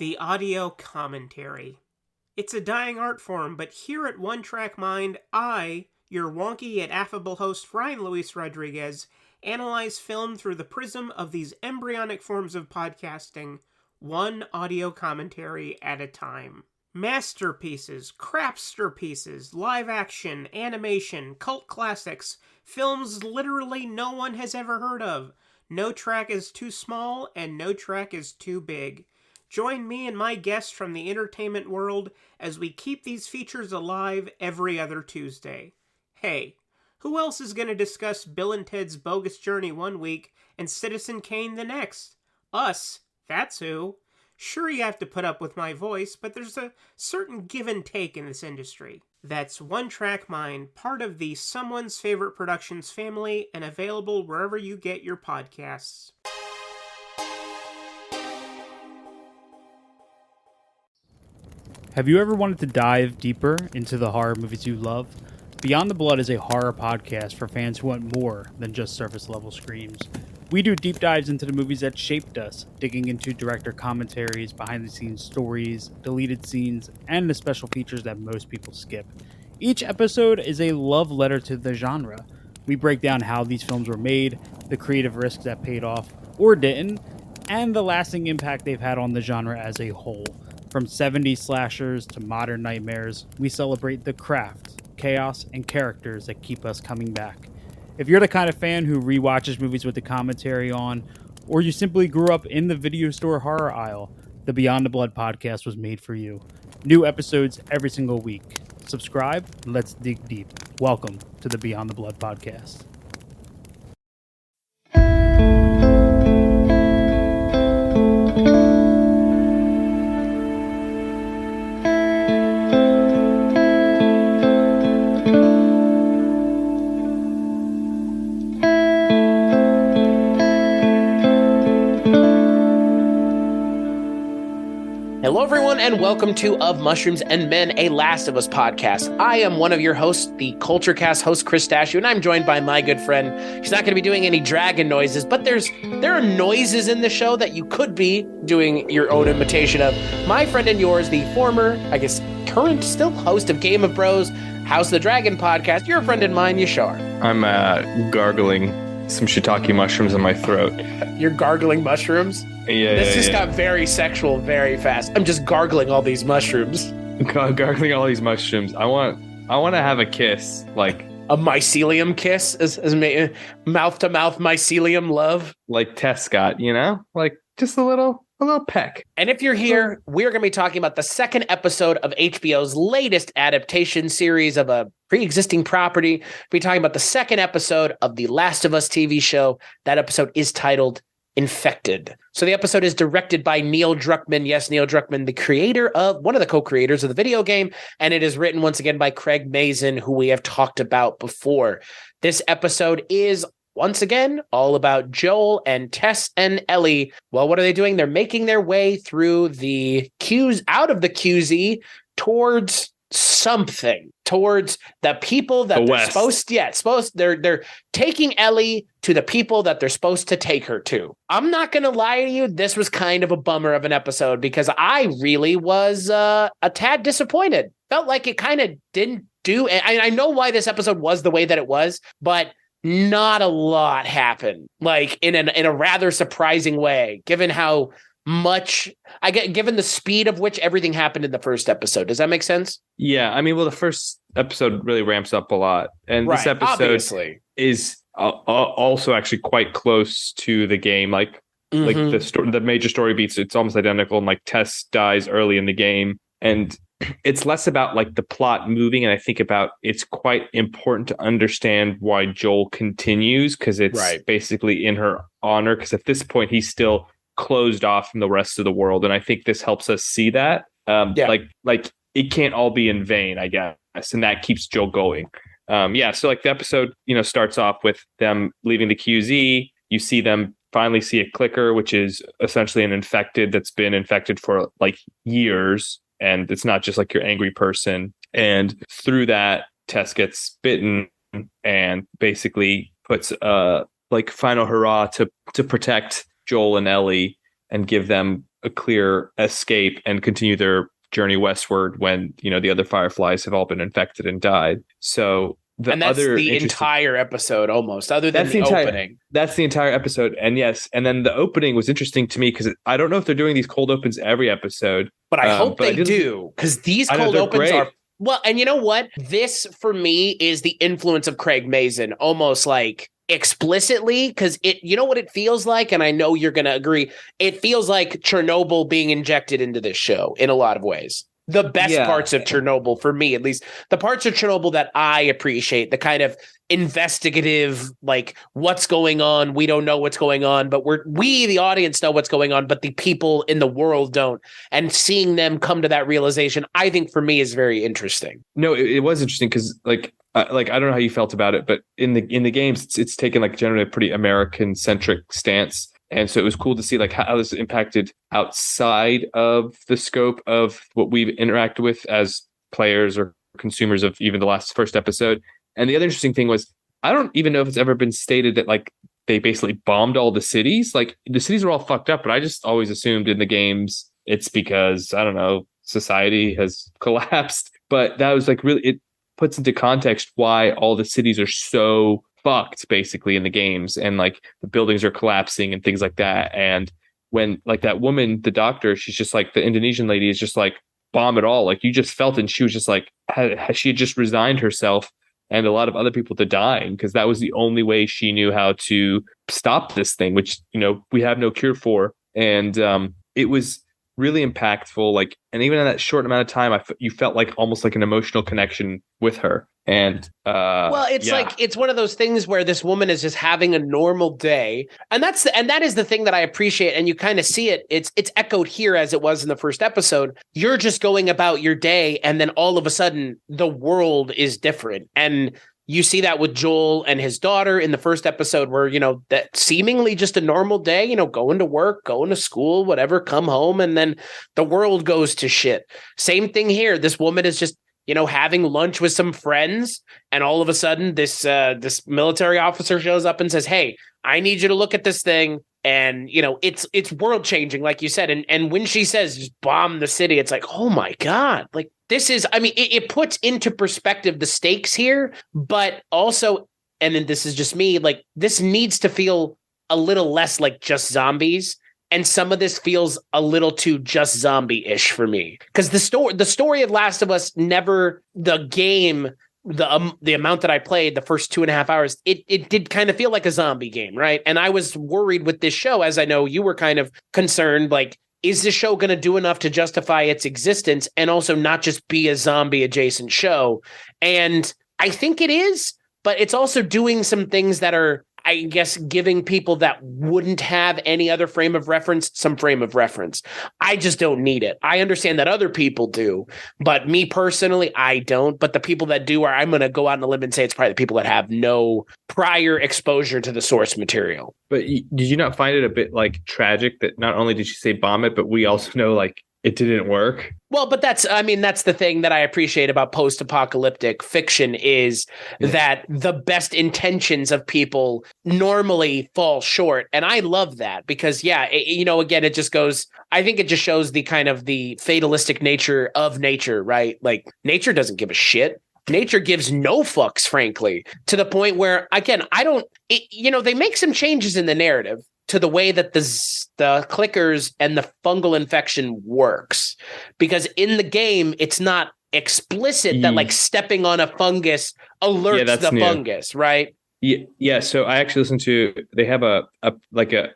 The audio commentary. It's a dying art form, but here at One Track Mind, I, your wonky yet affable host Ryan Luis Rodriguez, analyze film through the prism of these embryonic forms of podcasting, one audio commentary at a time. Masterpieces, crapster pieces, live action, animation, cult classics, films literally no one has ever heard of. No track is too small, and no track is too big. Join me and my guests from the entertainment world as we keep these features alive every other Tuesday. Hey, who else is going to discuss Bill and Ted's Bogus Journey one week and Citizen Kane the next? Us, that's who. Sure, you have to put up with my voice, but there's a certain give and take in this industry. That's One Track Mind, part of the Someone's Favorite Productions family, and available wherever you get your podcasts. Have you ever wanted to dive deeper into the horror movies you love? Beyond the Blood is a horror podcast for fans who want more than just surface-level screams. We do deep dives into the movies that shaped us, digging into director commentaries, behind-the-scenes stories, deleted scenes, and the special features that most people skip. Each episode is a love letter to the genre. We break down how these films were made, the creative risks that paid off or didn't, and the lasting impact they've had on the genre as a whole. From 70s slashers to modern nightmares, we celebrate the craft, chaos, and characters that keep us coming back. If you're the kind of fan who rewatches movies with the commentary on, or you simply grew up in the video store horror aisle, the Beyond the Blood podcast was made for you. New episodes every single week. Subscribe, and let's dig deep. Welcome to the Beyond the Blood podcast. Hello, everyone, and welcome to Of Mushrooms and Men, a Last of Us podcast. I am one of your hosts, the CultureCast host, Chris Dashu, and I'm joined by my good friend. She's not going to be doing any dragon noises, but there are noises in the show that you could be doing your own imitation of. My friend and yours, the former, I guess, current, still host of Game of Bros, House of the Dragon podcast, your friend and mine, Yashar. I'm gargling some shiitake mushrooms in my throat. You're gargling mushrooms? This just got very sexual very fast. I'm just gargling all these mushrooms. Gargling all these mushrooms. I want to have a kiss, like a mycelium kiss, as mouth to mouth mycelium love, like Tess got, like just a little peck. And if you're here, we're going to be talking about the second episode of HBO's latest adaptation series of a pre-existing property. We'll be talking about the second episode of the Last of Us TV show. That episode is titled Infected. So the episode is directed by Neil Druckmann. Yes, Neil Druckmann, one of the co-creators of the video game, and it is written once again by Craig Mazin, who we have talked about before. This episode is once again all about Joel and Tess and Ellie. Well, what are they doing? They're making their way through the out of the QZ towards something, towards the people that they're taking Ellie to the people that they're supposed to take her to. I'm not going to lie to you. This was kind of a bummer of an episode because I really was a tad disappointed. Felt like it kind of didn't do. I know why this episode was the way that it was, but not a lot happened, like in a rather surprising way, given how much given the speed of which everything happened in the first episode. Does that make sense? Yeah, I mean, well, the first episode really ramps up a lot, and this episode obviously is also actually quite close to the game. Like the major story beats, it's almost identical. And like Tess dies early in the game, and it's less about like the plot moving, and I think about it's quite important to understand why Joel continues, because it's basically in her honor. Because at this point, he's still closed off from the rest of the world, and I think this helps us see that. Like it can't all be in vain, I guess, and that keeps Joel going. So like the episode, starts off with them leaving the QZ. You see them finally see a clicker, which is essentially an infected that's been infected for like years, and it's not just like your angry person. And through that, Tess gets bitten and basically puts like final hurrah to protect Joel and Ellie and give them a clear escape and continue their journey westward when, the other Fireflies have all been infected and died. So that's the entire episode almost, other than the opening. That's the entire episode. And yes, and then the opening was interesting to me because I don't know if they're doing these cold opens every episode. But I hope they do, because these cold opens are... Well, and you know what? This, for me, is the influence of Craig Mazin, almost like explicitly, because you know what it feels like, and I know you're going to agree, it feels like Chernobyl being injected into this show in a lot of ways. The best parts of Chernobyl, for me at least, the parts of Chernobyl that I appreciate, the kind of investigative, like, what's going on, we don't know what's going on, but we the audience know what's going on, but the people in the world don't, and seeing them come to that realization, I think for me is very interesting. No, it was interesting because I don't know how you felt about it, but in the games it's taken like generally a pretty American centric stance. And so it was cool to see like how this impacted outside of the scope of what we've interacted with as players or consumers of even the first episode. And the other interesting thing was, I don't even know if it's ever been stated that like they basically bombed all the cities. Like the cities were all fucked up, but I just always assumed in the games it's because, I don't know, society has collapsed. But that was like really, it puts into context why all the cities are so fucked basically in the games, and like the buildings are collapsing and things like that. And when like that woman, the doctor, she's just like, the Indonesian lady is just like, bomb it all. Like you just felt, and she was just like, she had just resigned herself and a lot of other people to dying because that was the only way she knew how to stop this thing, which, we have no cure for. And it was really impactful. Like, and even in that short amount of time, you felt like almost like an emotional connection with her. And it's one of those things where this woman is just having a normal day, and that is the thing that I appreciate. And you kind of see it. It's echoed here as it was in the first episode. You're just going about your day, and then all of a sudden the world is different. And you see that with Joel and his daughter in the first episode, where, that seemingly just a normal day, going to work, going to school, whatever, come home, and then the world goes to shit. Same thing here. This woman is just, having lunch with some friends, and all of a sudden this military officer shows up and says, "Hey, I need you to look at this thing." And, it's world changing, like you said. And when she says just bomb the city, it's like, oh my God, like this is, I mean, it puts into perspective the stakes here, but also, and then this is just me, like this needs to feel a little less like just zombies. And some of this feels a little too just zombie-ish for me, because the story of Last of Us never, the game, the amount that I played the first 2.5 hours, it did kind of feel like a zombie game, right? And I was worried with this show, as I know you were kind of concerned, like, is this show going to do enough to justify its existence and also not just be a zombie adjacent show? And I think it is, but it's also doing some things that are, I guess, giving people that wouldn't have any other frame of reference some frame of reference. I just don't need it. I understand that other people do, but me personally, I don't. But the people that do, I'm going to go out on a limb and say it's probably the people that have no prior exposure to the source material. But did you not find it a bit like tragic that not only did she say bomb it, but we also know like it didn't work? Well, but that's the thing that I appreciate about post-apocalyptic fiction is that the best intentions of people normally fall short. And I love that because, again, it just goes, I think it just shows the kind of the fatalistic nature of nature, right? Like nature doesn't give a shit. Nature gives no fucks, frankly, to the point where, again, they make some changes in the narrative to the way that the clickers and the fungal infection works, because in the game it's not explicit that like stepping on a fungus alerts the fungus, right? Yeah. So I actually listened to, they have a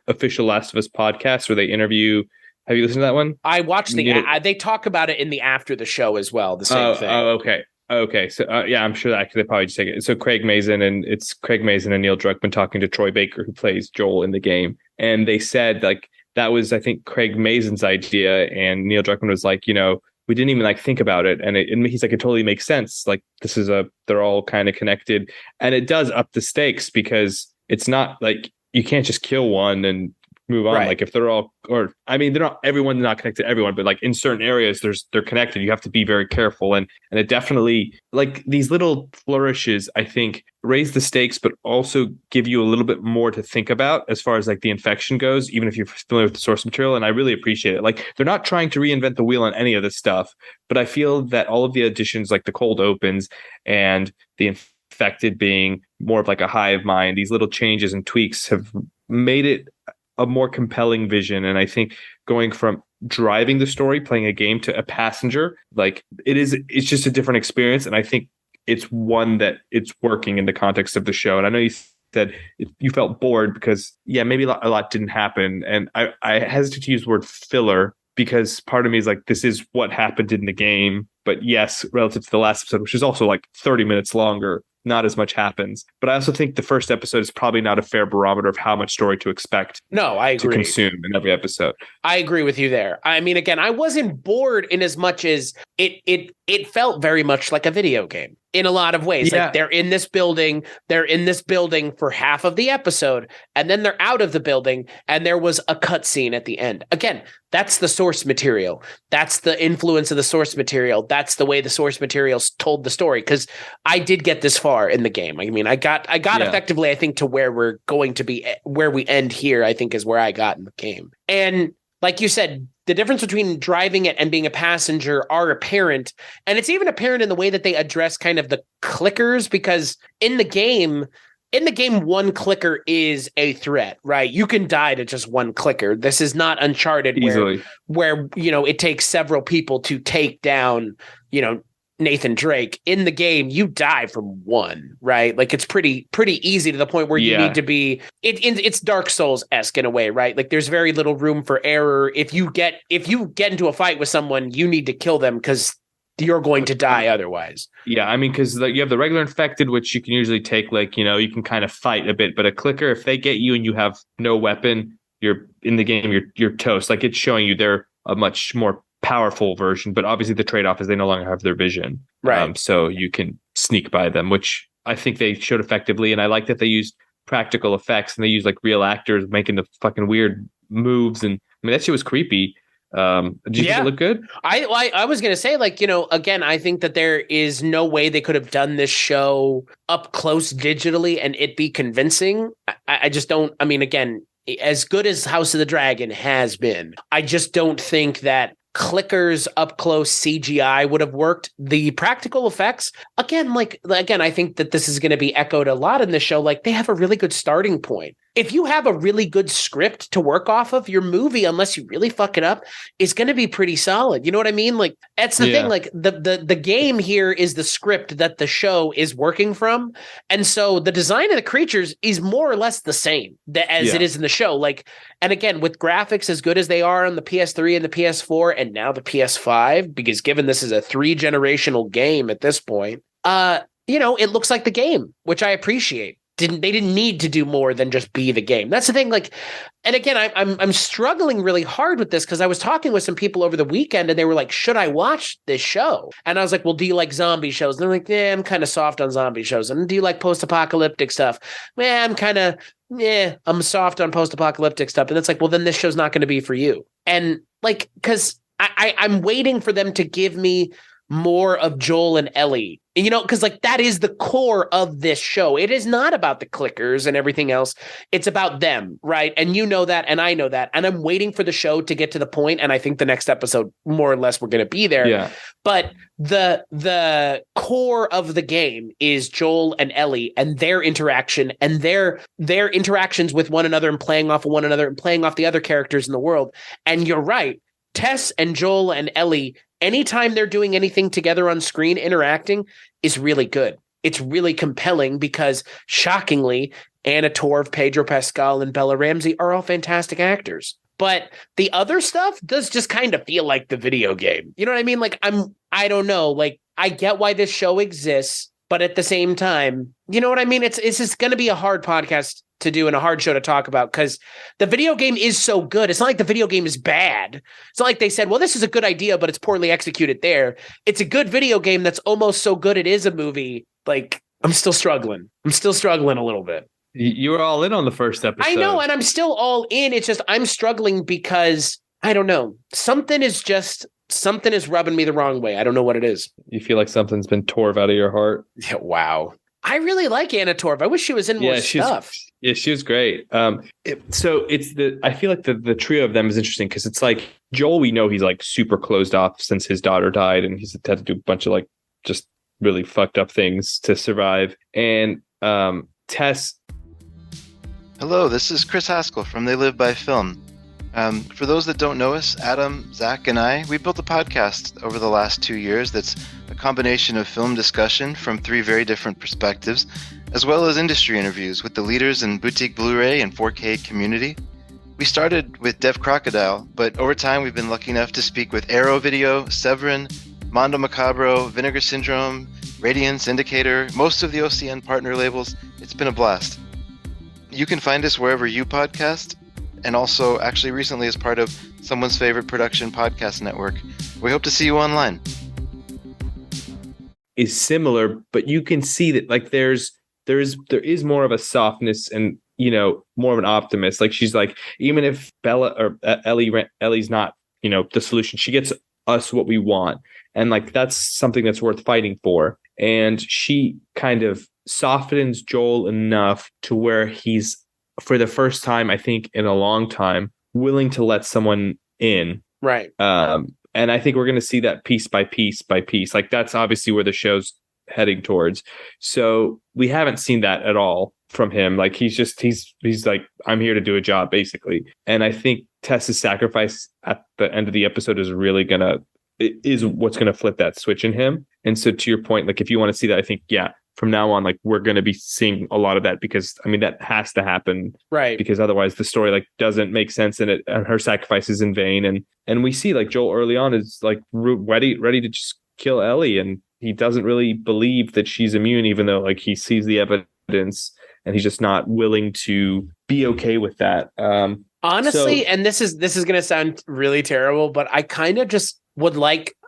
official Last of Us podcast where they interview. Have you listened to that one? I watched they talk about it in the after the show as well. The same thing. Oh, okay. Okay, so I'm sure that actually they probably just take it. So Craig Mazin and Neil Druckmann talking to Troy Baker, who plays Joel in the game, and they said like that was, I think, Craig Mazin's idea, and Neil Druckmann was like, we didn't even like think about it, and he's like, it totally makes sense. Like this is they're all kind of connected, and it does up the stakes because it's not like you can't just kill one and move on. Right. Like if they're all, or I mean, everyone's not connected to everyone, but like in certain areas, they're connected. You have to be very careful. And it definitely, like these little flourishes, I think, raise the stakes, but also give you a little bit more to think about as far as like the infection goes, even if you're familiar with the source material. And I really appreciate it. Like they're not trying to reinvent the wheel on any of this stuff, but I feel that all of the additions, like the cold opens and the infected being more of like a hive mind, these little changes and tweaks have made it a more compelling vision. And I think going from driving the story, playing a game, to a passenger, like it's just a different experience. And I think it's one that it's working in the context of the show. And I know you said you felt bored because, yeah, maybe a lot didn't happen. And I hesitate to use the word filler because part of me is like, this is what happened in the game. But yes, relative to the last episode, which is also like 30 minutes longer, not as much happens. But I also think the first episode is probably not a fair barometer of how much story to expect. No, I agree. To consume in every episode. I agree with you there. I mean, again, I wasn't bored in as much as it felt very much like a video game in a lot of ways. Yeah. Like they're in this building for half of the episode, and then they're out of the building, and there was a cutscene at the end. Again, that's the source material. That's the influence of the source material. That's the way the source material told the story. Because I did get this far in the game. I mean, I got effectively, I think, to where we're going to be, where we end here, I think is where I got in the game. And like you said, the difference between driving it and being a passenger are apparent. And it's even apparent in the way that they address kind of the clickers, because in the game, one clicker is a threat, right? You can die to just one clicker. This is not Uncharted where it takes several people to take down, Nathan Drake. In the game, you die from one, right? Like it's pretty easy to the point where you need to be. It's Dark Souls-esque in a way, right? Like there's very little room for error. If you get into a fight with someone, you need to kill them because you're going to die otherwise. Yeah, I mean, because you have the regular infected, which you can usually take, like, you can kind of fight a bit. But a clicker, if they get you and you have no weapon, you're in the game, you're toast. Like it's showing you they're a much more powerful version, but obviously the trade-off is they no longer have their vision. Right. So you can sneak by them, which I think they showed effectively. And I like that they used practical effects and they used like real actors making the fucking weird moves. And I mean, that shit was creepy. Did you think it looked good? I was going to say, like, again, I think that there is no way they could have done this show up close digitally and it be convincing. I just don't, I mean, again, as good as House of the Dragon has been, I just don't think that clickers up close CGI would have worked. The practical effects, again, I think that this is going to be echoed a lot in the show. Like they have a really good starting point. If you have a really good script to work off of, your movie, unless you really fuck it up, is going to be pretty solid. You know what I mean? Like that's the thing. Like the game here is the script that the show is working from, and so the design of the creatures is more or less the same as it is in the show. Like, and again, with graphics as good as they are on the PS3 and the PS4 and now the PS5, because given this is a 3-generational game at this point, it looks like the game, which I appreciate. They didn't need to do more than just be the game. That's the thing. Like, and again, I'm struggling really hard with this because I was talking with some people over the weekend and they were like, should I watch this show? And I was like, well, do you like zombie shows? And they're like, I'm kind of soft on zombie shows. And do you like post-apocalyptic stuff? I'm soft on post-apocalyptic stuff. And it's like, well, then this show's not going to be for you. And like, because I'm waiting for them to give me more of Joel and Ellie, because like that is the core of this show. It is not about the clickers and everything else. It's about them, right? And you know that, and I know that, and I'm waiting for the show to get to the point. And I think the next episode, more or less, we're going to be there. Yeah. But the core of the game is Joel and Ellie and their interaction and their interactions with one another and playing off of one another and playing off the other characters in the world. And you're right, Tess and Joel and Ellie, anytime they're doing anything together on screen, interacting, is really good. It's really compelling because, shockingly, Anna Torv, Pedro Pascal, and Bella Ramsey are all fantastic actors. But the other stuff does just kind of feel like the video game. You know what I mean? Like, I don't know. Like, I get why this show exists, but at the same time, you know what I mean? It's just going to be a hard podcast to do and a hard show to talk about because the video game is so good. It's not like the video game is bad. It's not like they said, well, this is a good idea, but it's poorly executed there. It's a good video game that's almost so good it is a movie. Like, I'm still struggling a little bit. You were all in on the first episode. I know, and I'm still all in. It's just I'm struggling because I don't know. Something is rubbing me the wrong way. I don't know what it is. You feel like something's been torn out of your heart. Yeah, wow. I really like Anna Torv. I wish she was in more stuff. Yeah, she was great. I feel like the trio of them is interesting because it's like Joel, we know he's like super closed off since his daughter died and he's had to do a bunch of like just really fucked up things to survive. And Tess. Hello, this is Chris Haskell from They Live by Film. For those that don't know us, Adam, Zach, and we built a podcast over the last 2 years that's a combination of film discussion from 3 very different perspectives, as well as industry interviews with the leaders in boutique Blu-ray and 4K community. We started with Dev Crocodile, but over time we've been lucky enough to speak with Arrow Video, Severin, Mondo Macabro, Vinegar Syndrome, Radiance, Indicator, most of the OCN partner labels. It's been a blast. You can find us wherever you podcast, and also actually recently as part of Someone's Favorite Production Podcast Network. We hope to see you online. Is similar, but you can see that like there is more of a softness and, you know, more of an optimist. Like she's like, even if Bella or Ellie's not, you know, the solution, she gets us what we want. And like, that's something that's worth fighting for. And she kind of softens Joel enough to where he's, for the first time, I think in a long time, willing to let someone in. Right. And I think we're going to see that piece by piece by piece. Like that's obviously where the show's heading towards. So we haven't seen that at all from him. Like he's like, I'm here to do a job basically. And I think Tess's sacrifice at the end of the episode is what's going to flip that switch in him. And so to your point, like if you want to see that, I think, yeah, from now on, like we're going to be seeing a lot of that because I mean, that has to happen. Right. Because otherwise the story like doesn't make sense and her sacrifice is in vain. And we see like Joel early on is like ready to just kill Ellie. And he doesn't really believe that she's immune, even though like he sees the evidence and he's just not willing to be okay with that. Honestly, and this is going to sound really terrible, but I kind of just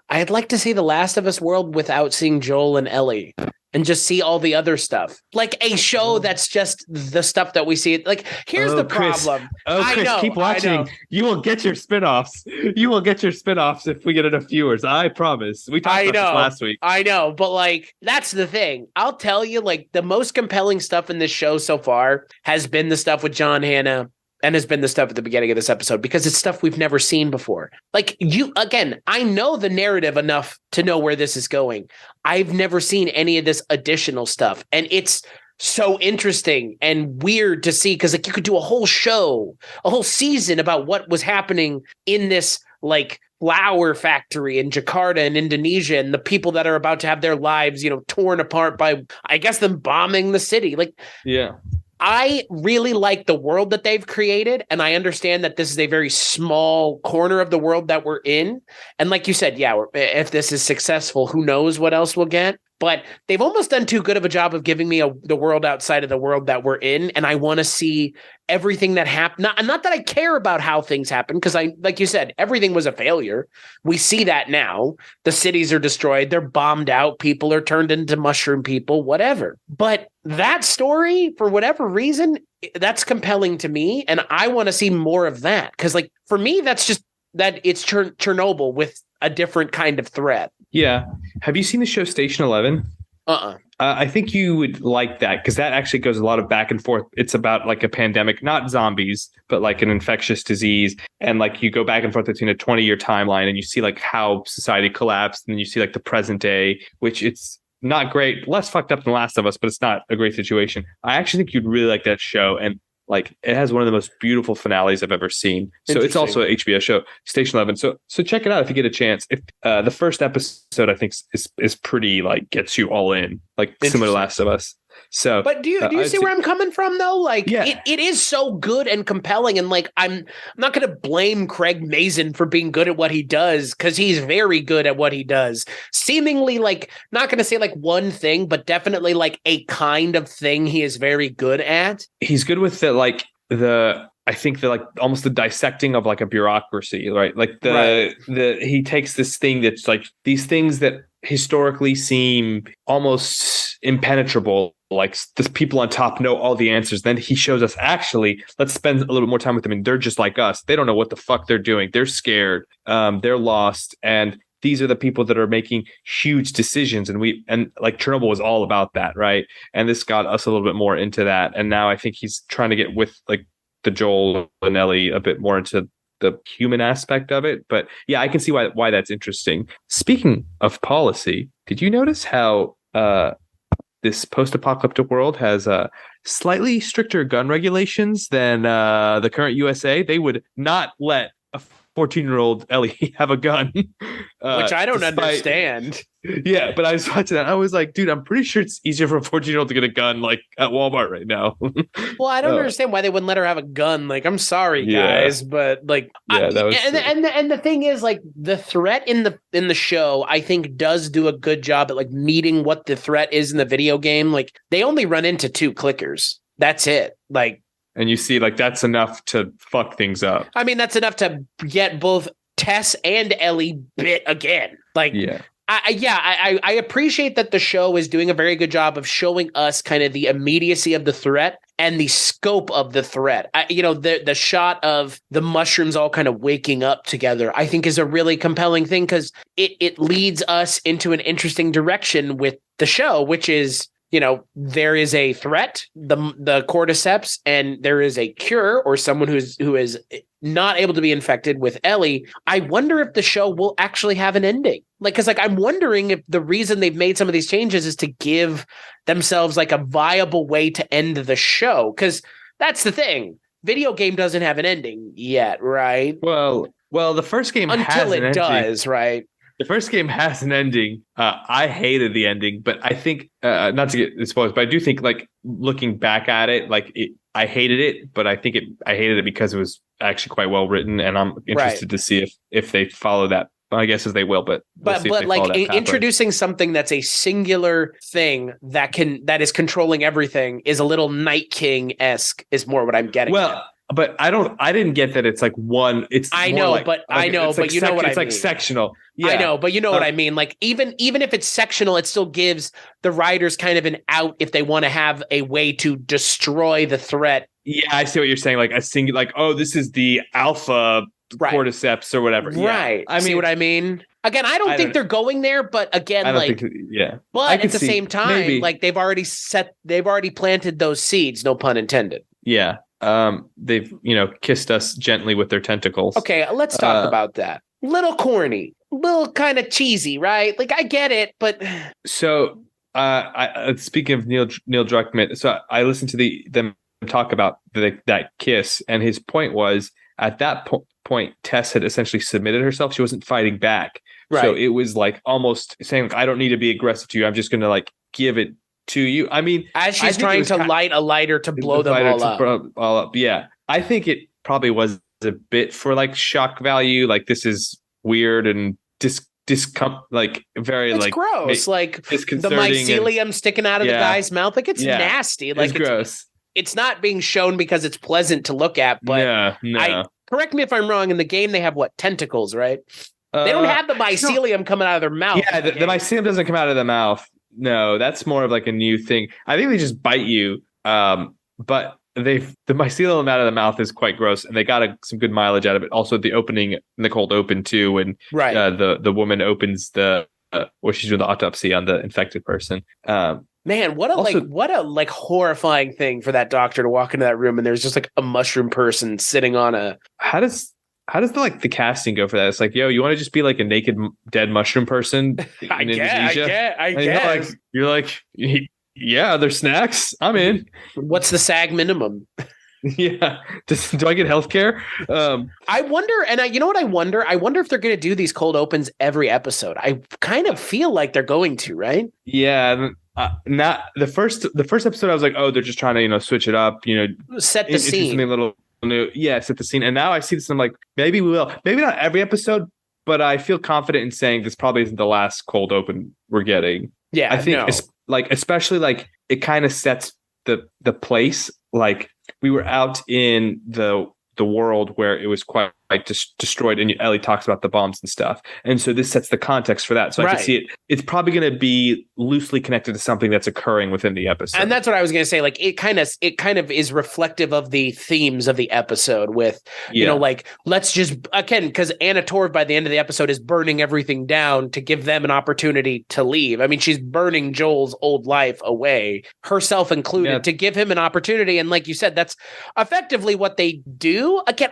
I'd like to see the Last of Us world without seeing Joel and Ellie. And just see all the other stuff, like a show that's just the stuff that we see. Like, here's the problem. Chris, keep watching. You will get your spinoffs. You will get your spinoffs if we get enough viewers. I promise. We talked about this last week. I know, but like, that's the thing. I'll tell you, like, the most compelling stuff in this show so far has been the stuff with John Hannah. And has been the stuff at the beginning of this episode because it's stuff we've never seen before. Like I know the narrative enough to know where this is going. I've never seen any of this additional stuff. And it's so interesting and weird to see because like you could do a whole show, a whole season about what was happening in this like flower factory in Jakarta in Indonesia and the people that are about to have their lives, you know, torn apart by, I guess, them bombing the city. Like, yeah. I really like the world that they've created, and I understand that this is a very small corner of the world that we're in. And like you said, yeah, if this is successful, who knows what else we'll get. But they've almost done too good of a job of giving me the world outside of the world that we're in, and I want to see everything that happened. Not that I care about how things happen, because like you said, everything was a failure. We see that now. The cities are destroyed. They're bombed out. People are turned into mushroom people, whatever. But that story, for whatever reason, that's compelling to me, and I want to see more of that. Because like for me, that's just that it's Chernobyl with a different kind of threat. Yeah. Have you seen the show Station 11? I think you would like that because that actually goes a lot of back and forth. It's about like a pandemic, not zombies, but like an infectious disease. And like you go back and forth between a 20-year timeline and you see like how society collapsed. And then you see like the present day, which it's not great, less fucked up than Last of Us, but it's not a great situation. I actually think you'd really like that show. And like it has one of the most beautiful finales I've ever seen. So it's also an HBO show, Station 11. So check it out if you get a chance. If the first episode I think is pretty like gets you all in, like similar to Last of Us. So, but do you see where I'm coming from though? Like, yeah. it is so good and compelling, and like I'm not going to blame Craig Mazin for being good at what he does because he's very good at what he does. Seemingly, like not going to say like one thing, but definitely like a kind of thing he is very good at. He's good with I think the like almost the dissecting of like a bureaucracy, right? Like he takes this thing that's like these things that historically seem almost impenetrable like the people on top know all the answers. Then he shows us, actually, let's spend a little bit more time with them. And they're just like us. They don't know what the fuck they're doing. They're scared. They're lost. And these are the people that are making huge decisions. And like Chernobyl was all about that, right? And this got us a little bit more into that. And now I think he's trying to get with like the Joel and Ellie a bit more into the human aspect of it. But yeah, I can see why that's interesting. Speaking of policy, did you notice how this post-apocalyptic world has slightly stricter gun regulations than the current USA? They would not let a 14-year-old Ellie have a gun. Which I don't understand. Yeah, but I was watching that. I was like, dude, I'm pretty sure it's easier for a 14-year-old to get a gun like at Walmart right now. Well, I don't understand why they wouldn't let her have a gun. Like, I'm sorry, guys, but like, yeah, that was and the thing is, like, the threat in the show, I think, does do a good job at like meeting what the threat is in the video game. Like, they only run into 2 clickers. That's it. Like, and you see, like, that's enough to fuck things up. I mean, that's enough to get both Tess and Ellie bit again. Like, yeah. I appreciate that the show is doing a very good job of showing us kind of the immediacy of the threat and the scope of the threat. The shot of the mushrooms all kind of waking up together, I think, is a really compelling thing because it leads us into an interesting direction with the show, which is, there is a threat, the cordyceps, and there is a cure or someone who is not able to be infected with Ellie. I wonder if the show will actually have an ending. Like, because like I'm wondering if the reason they've made some of these changes is to give themselves like a viable way to end the show. Because that's the thing. Video game doesn't have an ending yet, right? Well, the first game until it does, right? The first game has an ending. I hated the ending, but I think not to get spoiled, but I do think like looking back at it, like I hated it, but I think I hated it because it was actually quite well written, and I'm interested to see if they follow that. I guess as they will, but like introducing something that's a singular thing that is controlling everything is a little Night King-esque is more what I'm getting. Well. But I didn't get that it's like one. It's I know, like, but I know, but you know what I mean. It's like sectional. Yeah. I know, but you know what I mean. Like even if it's sectional, it still gives the writers kind of an out if they want to have a way to destroy the threat. Yeah, I see what you're saying. Like a single, like, oh, this is the alpha cordyceps or whatever. Right. Yeah. I mean, see what I mean? Again, I don't think they're going there, but again, like, But at the same time, like they've already planted those seeds. No pun intended. Yeah. They've kissed us gently with their tentacles. Okay, let's talk about that. Little corny, little kind of cheesy, right? Like I get it, but so speaking of Neil Druckmann, so I listened to them talk about that kiss, and his point was at that point Tess had essentially submitted herself. She wasn't fighting back, right. So it was like almost saying, like, I don't need to be aggressive to you. I'm just going to like give it to you. I mean, as she's trying to light a lighter to blow them all up. Yeah. I think it probably was a bit for like shock value. Like, this is weird and like very it's like gross. Like the mycelium sticking out of the guy's mouth. Like it's nasty. Like it's gross. It's not being shown because it's pleasant to look at, but correct me if I'm wrong. In the game, they have tentacles, right? They don't have the mycelium coming out of their mouth. Yeah, the mycelium doesn't come out of the mouth. No, that's more of like a new thing. I think they just bite you. But the mycelium out of the mouth is quite gross, and they got some good mileage out of it. Also, the opening in the cold open too, when the woman opens where she's doing the autopsy on the infected person. Man, what a horrifying thing for that doctor to walk into that room and there's just like a mushroom person sitting on a. How does the casting go for that? It's like, yo, you want to just be like a naked dead mushroom person in Indonesia? I guess. You're like, yeah, they're snacks. I'm in. What's the SAG minimum? Yeah. Do I get healthcare? I wonder, and you know what I wonder? I wonder if they're going to do these cold opens every episode. I kind of feel like they're going to, right? Yeah. Not the first episode. I was like, oh, they're just trying to switch it up. Set the scene. Something a little new. Yeah, set the scene. And now I see this, and I'm like, maybe we will. Maybe not every episode, but I feel confident in saying this probably isn't the last cold open we're getting. Yeah, I think especially like it kind of sets the place. Like we were out in the world where it was quite destroyed, and Ellie talks about the bombs and stuff, and so this sets the context for that. So I can see it. It's probably going to be loosely connected to something that's occurring within the episode, and that's what I was going to say. Like it kind of is reflective of the themes of the episode. With you know, like let's just again because Anna Torv by the end of the episode is burning everything down to give them an opportunity to leave. I mean, she's burning Joel's old life away, herself included, to give him an opportunity. And like you said, that's effectively what they do. Again,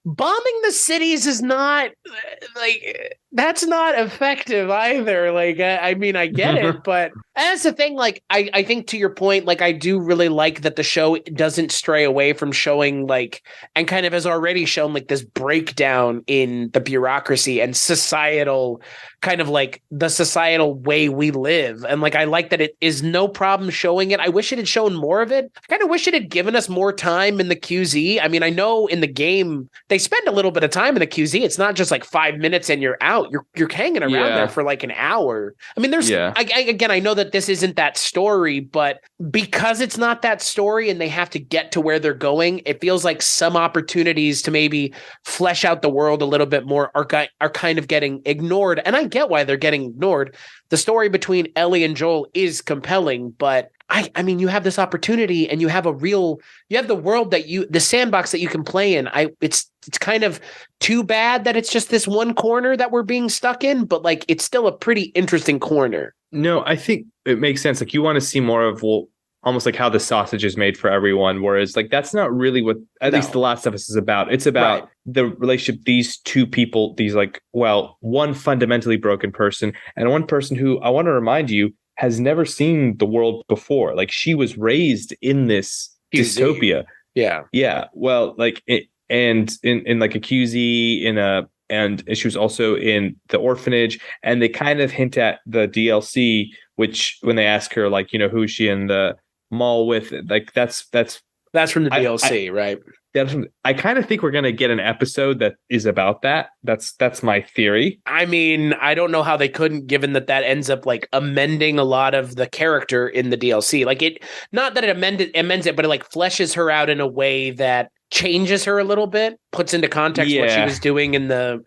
bombing the cities is not like that's not effective either. Like, I mean, I get it, but that's the thing. Like, I think to your point, like, I do really like that the show doesn't stray away from showing like, and kind of has already shown like this breakdown in the bureaucracy and societal kind of like the societal way we live. And like, I like that it is no problem showing it. I wish it had shown more of it. I kind of wish it had given us more time in the QZ. I mean, I know in the game, they spend a little bit of time in the QZ. It's not just like 5 minutes and you're out. You're hanging around there for like an hour. I mean, there's again, I know that this isn't that story, but because it's not that story and they have to get to where they're going, it feels like some opportunities to maybe flesh out the world a little bit more are kind of getting ignored. And I get why they're getting ignored. The story between Ellie and Joel is compelling, but I mean, you have this opportunity and you have the world the sandbox that you can play in. It's kind of too bad that it's just this one corner that we're being stuck in, but like, it's still a pretty interesting corner. No, I think it makes sense. Like you want to see more of, almost like how the sausage is made for everyone. Whereas like, that's not really what at least The Last of Us is about. It's about the relationship, these two people, these like, one fundamentally broken person and one person who I want to remind you has never seen the world before. Like she was raised in this dystopia. Yeah. Yeah. Well, like, and in like a QZ and she was also in the orphanage, and they kind of hint at the DLC, which when they ask her, like, you know, who's she in the mall with, like, that's from the DLC, right? I kind of think we're going to get an episode that is about that. That's my theory. I mean, I don't know how they couldn't, given that ends up like amending a lot of the character in the DLC. Like not that it amends it, but it like fleshes her out in a way that changes her a little bit, puts into context what she was doing in the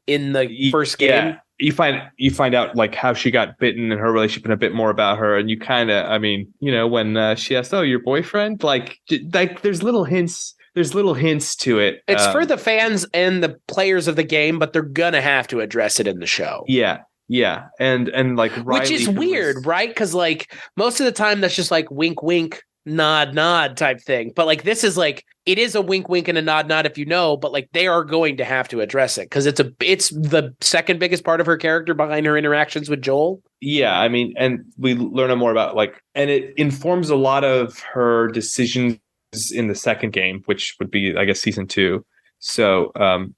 first game. You find out like how she got bitten and her relationship and a bit more about her. And you kind of, I mean, you know, when she asked, "Oh, your boyfriend?" Like there's little hints. There's little hints to it. It's for the fans and the players of the game, but they're gonna have to address it in the show. Yeah. And like Riley, which is weird, right? Because like most of the time that's just like wink, wink, nod, nod type thing. But like this is like, it is a wink, wink and a nod, nod if you know, but like they are going to have to address it because it's the second biggest part of her character behind her interactions with Joel. Yeah, I mean, and we learn more about like, and it informs a lot of her decisions in the second game, which would be, I guess, season 2. So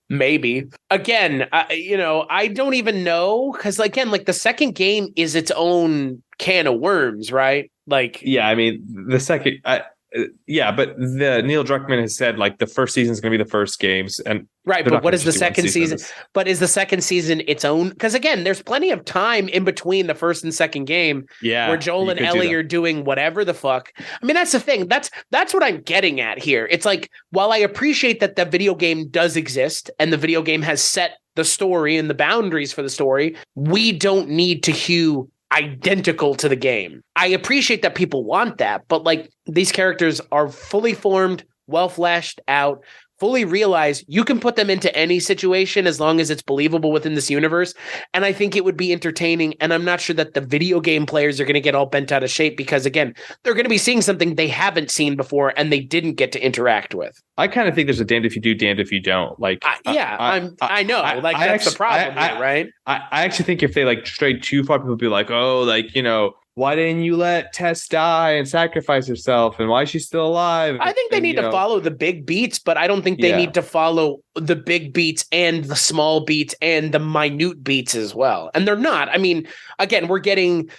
maybe again, I don't even know, because again, like the second game is its own can of worms, right? Like, yeah, I mean, the second, but the Neil Druckmann has said like the first season is going to be the first games, and right. But what is the second season? But is the second season its own? Because again, there's plenty of time in between the first and second game, where Joel and Ellie are doing whatever the fuck. I mean, that's the thing. That's what I'm getting at here. It's like, while I appreciate that the video game does exist and the video game has set the story and the boundaries for the story, we don't need to hew identical to the game. I appreciate that people want that, but like these characters are fully formed, well fleshed out, fully realize you can put them into any situation as long as it's believable within this universe. And I think it would be entertaining. And I'm not sure that the video game players are going to get all bent out of shape because, again, they're going to be seeing something they haven't seen before and they didn't get to interact with. I kind of think there's a damned if you do, damned if you don't. Like, I know. That's the problem, right? I actually think if they like strayed too far, people would be like, "Oh, like, you know, why didn't you let Tess die and sacrifice herself? And why is she still alive?" I think they need to follow the big beats, but I don't think they need to follow the big beats and the small beats and the minute beats as well. And they're not. I mean, again, we're getting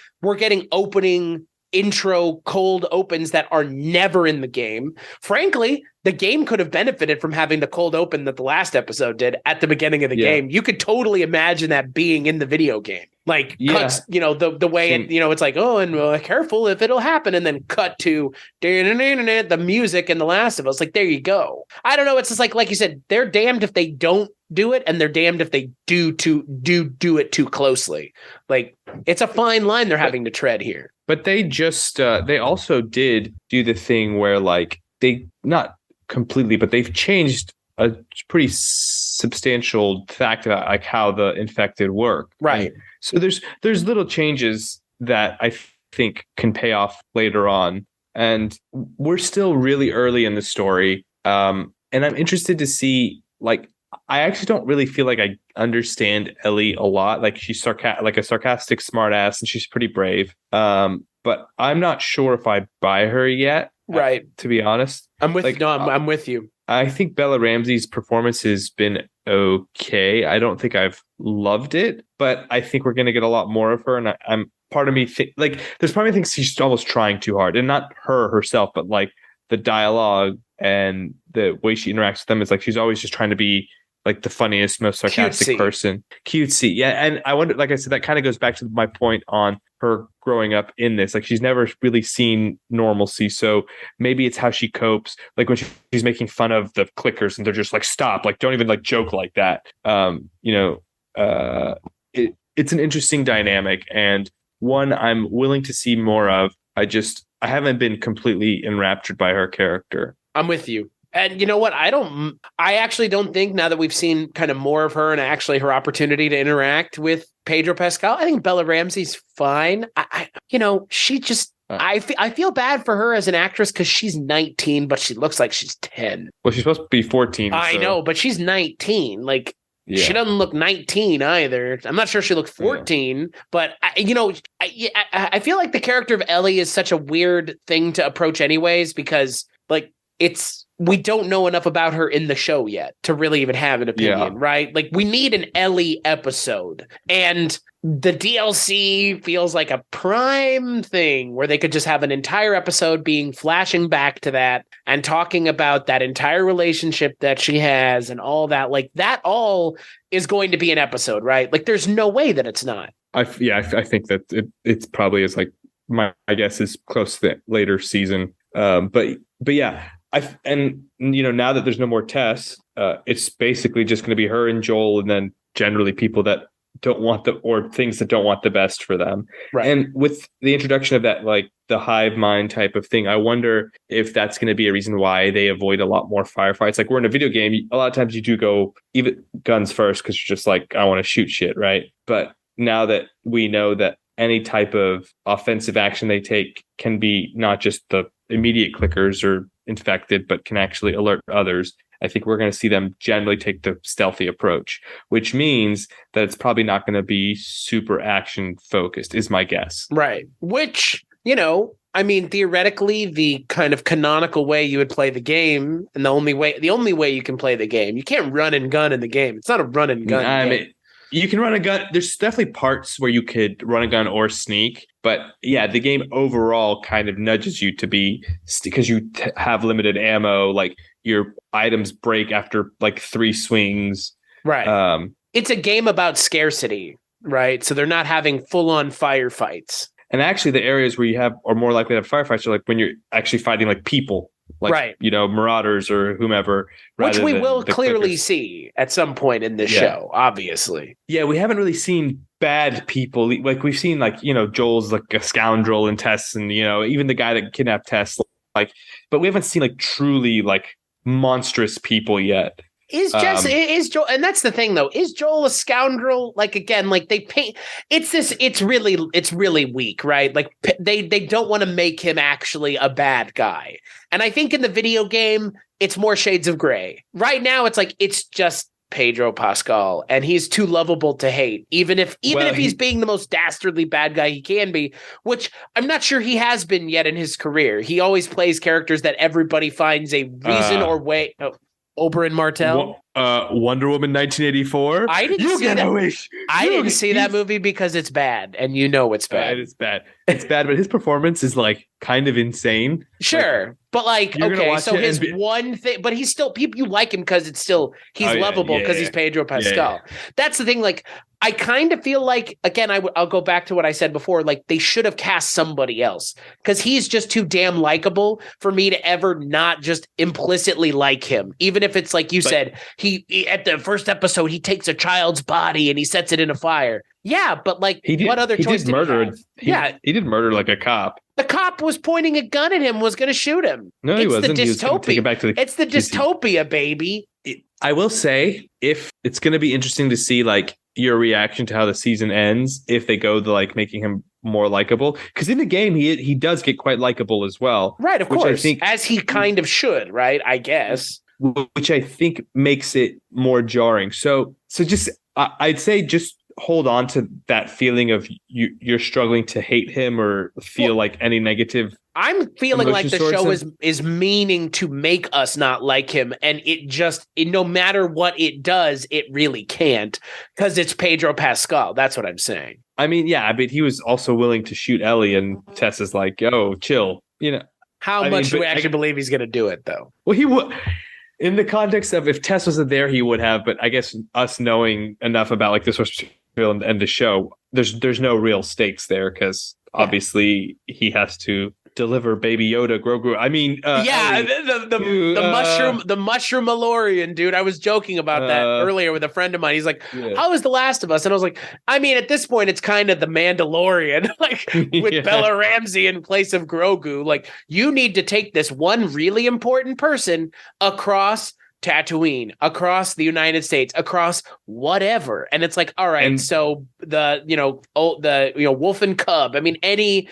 opening intro cold opens that are never in the game. Frankly, the game could have benefited from having the cold open that the last episode did at the beginning of the game. You could totally imagine that being in the video game. Like cuts, the way it, it's like, oh, and careful if it'll happen, and then cut to the music in The Last of Us. Like, there you go. I don't know. It's just like you said, they're damned if they don't do it, and they're damned if they do it too closely. Like, it's a fine line they're having to tread here. But they just they also did do the thing where, like, they not completely, but they've changed a pretty substantial fact about like how the infected work. Right. So there's little changes that I think can pay off later on, and we're still really early in the story. And I'm interested to see, like, I actually don't really feel like I understand Ellie a lot. Like, she's like a sarcastic smartass, and she's pretty brave. But I'm not sure if I buy her yet. Right. To be honest, I'm with I'm with you. I think Bella Ramsey's performance has been okay. I don't think I've loved it, but I think we're going to get a lot more of her. And I'm part of me there's part of me thinks she's almost trying too hard, and not her herself, but like the dialogue and the way she interacts with them is like she's always just trying to be like the funniest, most sarcastic person. Cutesy. Yeah. And I wonder, like I said, that kind of goes back to my point on her growing up in this. Like, she's never really seen normalcy. So maybe it's how she copes. Like when she's making fun of the clickers and they're just like, stop, like, don't even like joke like that. It's an interesting dynamic, and one I'm willing to see more of. I haven't been completely enraptured by her character. I'm with you. And you know what? I actually don't think, now that we've seen kind of more of her and actually her opportunity to interact with Pedro Pascal, I think Bella Ramsey's fine. She just, I feel bad for her as an actress because she's 19, but she looks like she's 10. Well, she's supposed to be 14. I know, but she's 19. Like, she doesn't look 19 either. I'm not sure she looked 14, but I feel like the character of Ellie is such a weird thing to approach anyways, because like we don't know enough about her in the show yet to really even have an opinion, right? Like, we need an Ellie episode, and the DLC feels like a prime thing where they could just have an entire episode flashing back to that and talking about that entire relationship that she has and all that. Like, that all is going to be an episode, right? Like, there's no way that it's not. I think that it's probably is like, my guess is close to the later season. But yeah. Now that there's no more Tess, it's basically just going to be her and Joel, and then generally people that don't want things that don't want the best for them. Right. And with the introduction of that, like the hive mind type of thing, I wonder if that's going to be a reason why they avoid a lot more firefights. Like, we're in a video game, a lot of times you do go even guns first because you're just like, I want to shoot shit, right? But now that we know that any type of offensive action they take can be not just the immediate clickers or infected, but can actually alert others, I think we're going to see them generally take the stealthy approach, which means that it's probably not going to be super action focused, is my guess. Right. Which, theoretically, the kind of canonical way you would play the game, and the only way you can play the game, you can't run and gun in the game. It's not a run and gun game. You can run a gun. There's definitely parts where you could run a gun or sneak, but yeah, the game overall kind of nudges you to be, because you have limited ammo. Like, your items break after like 3 swings. Right. It's a game about scarcity, right? So they're not having full-on firefights. And actually, the areas where you are more likely to have firefights are like when you're actually fighting like people. Like, right. Marauders or whomever. Which we will clearly see at some point in this show, obviously. Yeah, we haven't really seen bad people. Like, we've seen, like, Joel's like a scoundrel in Tess, and, even the guy that kidnapped Tess. Like, but we haven't seen like truly like monstrous people yet. Is Joel, and that's the thing though, is Joel a scoundrel? Like, again, like they paint, it's really weak, right? Like, they don't want to make him actually a bad guy. And I think in the video game, it's more shades of gray. Right now, it's like, it's just Pedro Pascal, and he's too lovable to hate, even if he's being the most dastardly bad guy he can be, which I'm not sure he has been yet in his career. He always plays characters that everybody finds a reason or way. Oberyn Martell. Wonder Woman 1984. I didn't see that movie because it's bad, and you know it's bad. It's bad. It's bad, but his performance is like kind of insane. Sure, but like, okay, so his one thing, but he's still people. You like him because it's still he's lovable because he's Pedro Pascal. Yeah. That's the thing. Like, I kind of feel like, again, I'll go back to what I said before. Like, they should have cast somebody else because he's just too damn likable for me to ever not just implicitly like him. Even if it's like you said, he at the first episode he takes a child's body and he sets it in a fire. Yeah, but like, what other choice did he have? He did murder like a cop. The cop was pointing a gun at him, was going to shoot him. No, he wasn't. He was going to take it back to the. It's the dystopia, baby. I will say, if it's going to be interesting to see like your reaction to how the season ends, if they go to like making him more likable, because in the game he does get quite likable as well, right? Of course, I think, as he kind of should, right? I guess, which I think makes it more jarring. So just I'd say just hold on to that feeling of you're struggling to hate him or feel like any negative. I'm feeling like the show is meaning to make us not like him, and no matter what it does, it really can't because it's Pedro Pascal. That's what I'm saying. I mean, yeah, but he was also willing to shoot Ellie, and Tess is like, "Yo, chill." You know, how much do we actually believe he's going to do it, though? Well, he would. In the context of if Tess wasn't there, he would have. But I guess us knowing enough about like the source material and the show, there's no real stakes there because obviously he has to deliver Baby Yoda, Grogu. I mean, the mushroom Malorian, dude. I was joking about that earlier with a friend of mine. He's like, "How is The Last of Us?" And I was like, "I mean, at this point, it's kind of the Mandalorian, like with Bella Ramsey in place of Grogu. Like, you need to take this one really important person across Tatooine, across the United States, across whatever." And it's like, all right, so the wolf and cub. I mean, any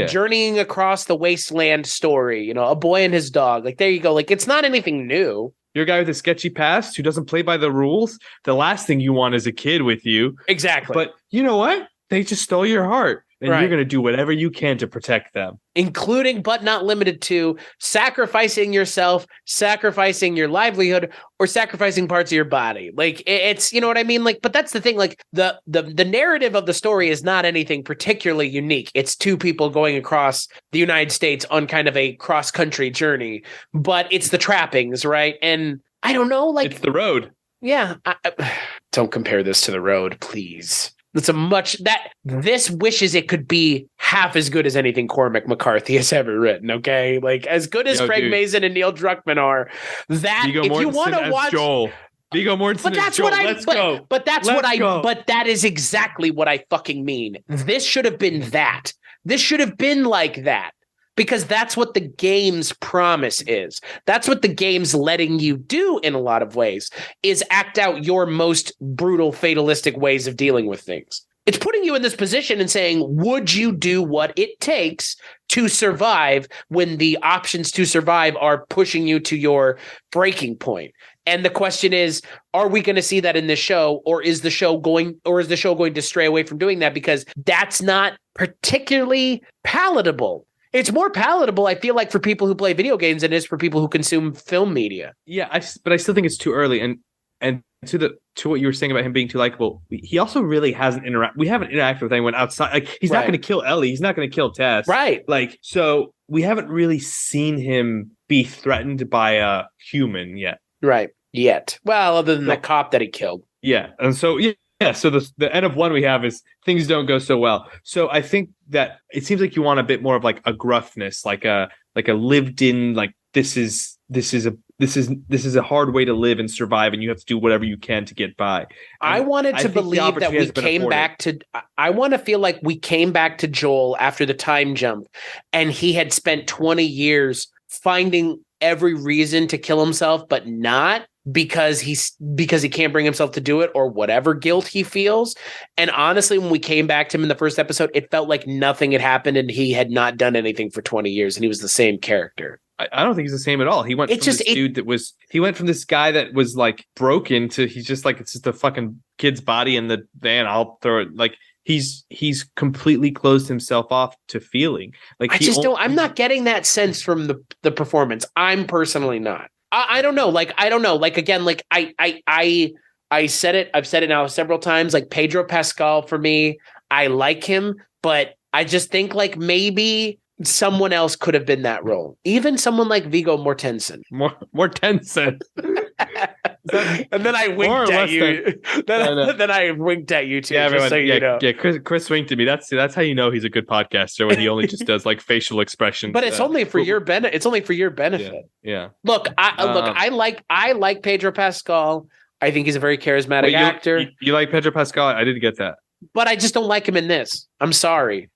journeying across the wasteland story, a boy and his dog. Like, there you go. Like, it's not anything new. You're a guy with a sketchy past who doesn't play by the rules. The last thing you want is a kid with you. Exactly. But you know what? They just stole your heart. And you're going to do whatever you can to protect them. Including, but not limited to, sacrificing yourself, sacrificing your livelihood, or sacrificing parts of your body. Like, it's, you know what I mean? Like, but that's the thing. Like, the narrative of the story is not anything particularly unique. It's two people going across the United States on kind of a cross-country journey. But it's the trappings, right? And I don't know, like... It's the road. Yeah. Don't compare this to the road, please. This wishes it could be half as good as anything Cormac McCarthy has ever written. Okay, like as good as Craig Mazin and Neil Druckmann are. That Viggo Mortensen, if you want to watch Joel. Viggo Mortensen as Joel. Let's go. But that is exactly what I fucking mean. This should have been that. This should have been like that. Because that's what the game's promise is. That's what the game's letting you do in a lot of ways, is act out your most brutal, fatalistic ways of dealing with things. It's putting you in this position and saying, would you do what it takes to survive when the options to survive are pushing you to your breaking point? And the question is, are we going to see that in this show, or is the show going to stray away from doing that? Because that's not particularly palatable. It's more palatable, I feel like, for people who play video games than it is for people who consume film media. Yeah, but I still think it's too early. And to what you were saying about him being too likable, he also really hasn't we haven't interacted with anyone outside. Like, he's not going to kill Ellie. He's not going to kill Tess. Right. Like, so we haven't really seen him be threatened by a human yet. Right. Yet. Well, other than the cop that he killed. Yeah. And so, so the end of one we have is things don't go so well. So I think that it seems like you want a bit more of like a gruffness, like a lived in, like this is a hard way to live and survive, and you have to do whatever you can to get by. And I wanted to believe that we came back to. I want to feel like we came back to Joel after the time jump, and he had spent 20 years finding every reason to kill himself, but not because he can't bring himself to do it, or whatever guilt he feels. And honestly, when we came back to him in the first episode, it felt like nothing had happened and he had not done anything for 20 years and he was the same character. I don't think he's the same at all. He went he went from this guy that was like broken to he's just like, it's just a fucking kid's body in the van. I'll throw it. Like, he's completely closed himself off to feeling. Like, I'm not getting that sense from the performance. I'm personally not. I don't know. Like, I don't know. Like, again, like I said it. I've said it now several times. Like Pedro Pascal for me, I like him, but I just think like maybe someone else could have been that role. Even someone like Viggo Mortensen. Mortensen. And then I winked at you. Then I winked at you too. Yeah, everyone, so you know. Chris winked at me. That's how you know he's a good podcaster, when he only just does like facial expressions. But it's only for your benefit. It's only for your benefit. Yeah. Look, I like Pedro Pascal. I think he's a very charismatic actor. You like Pedro Pascal? I didn't get that. But I just don't like him in this. I'm sorry.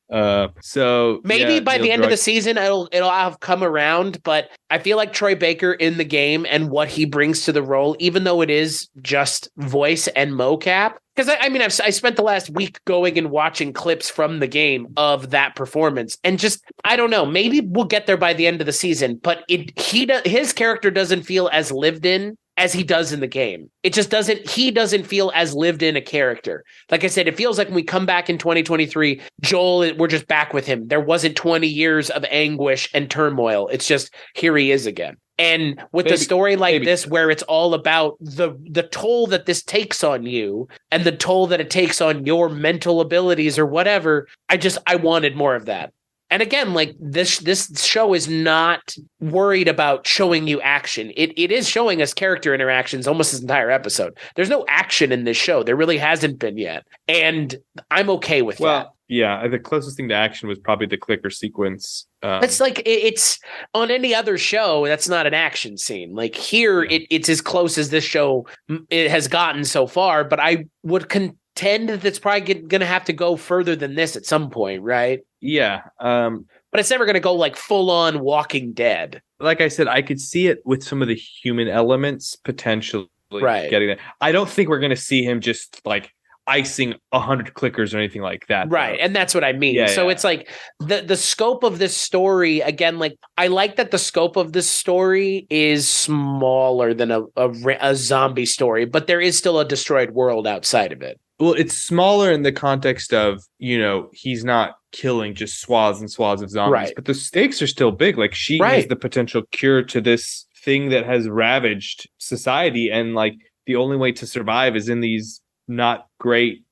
So maybe by the end of the season it'll have come around, but I feel like Troy Baker in the game and what he brings to the role, even though it is just voice and mocap, because I spent the last week going and watching clips from the game of that performance, and just I don't know, maybe we'll get there by the end of the season, but his character doesn't feel as lived in as he does in the game. It just he doesn't feel as lived in a character. Like I said, it feels like when we come back in 2023, Joel, we're just back with him. There wasn't 20 years of anguish and turmoil. It's just, here he is again. And with a story like this, where it's all about the toll that this takes on you and the toll that it takes on your mental abilities or whatever, I wanted more of that. And again, like this show is not worried about showing you action. It is showing us character interactions almost this entire episode. There's no action in this show. There really hasn't been yet. And I'm okay with that. Yeah, the closest thing to action was probably the clicker sequence. It's like it's on any other show. That's not an action scene. Like here, it's as close as this show it has gotten so far. But I would contend that it's probably going to have to go further than this at some point, right? Yeah. But it's never going to go like full on Walking Dead. Like I said, I could see it with some of the human elements potentially getting that. I don't think we're going to see him just like icing 100 clickers or anything like that. Right. Though. And that's what I mean. It's like the scope of this story, again, like I like that the scope of this story is smaller than a zombie story, but there is still a destroyed world outside of it. Well, it's smaller in the context of, he's not killing just swaths and swaths of zombies, but the stakes are still big. Like she is the potential cure to this thing that has ravaged society. And like the only way to survive is in these not great,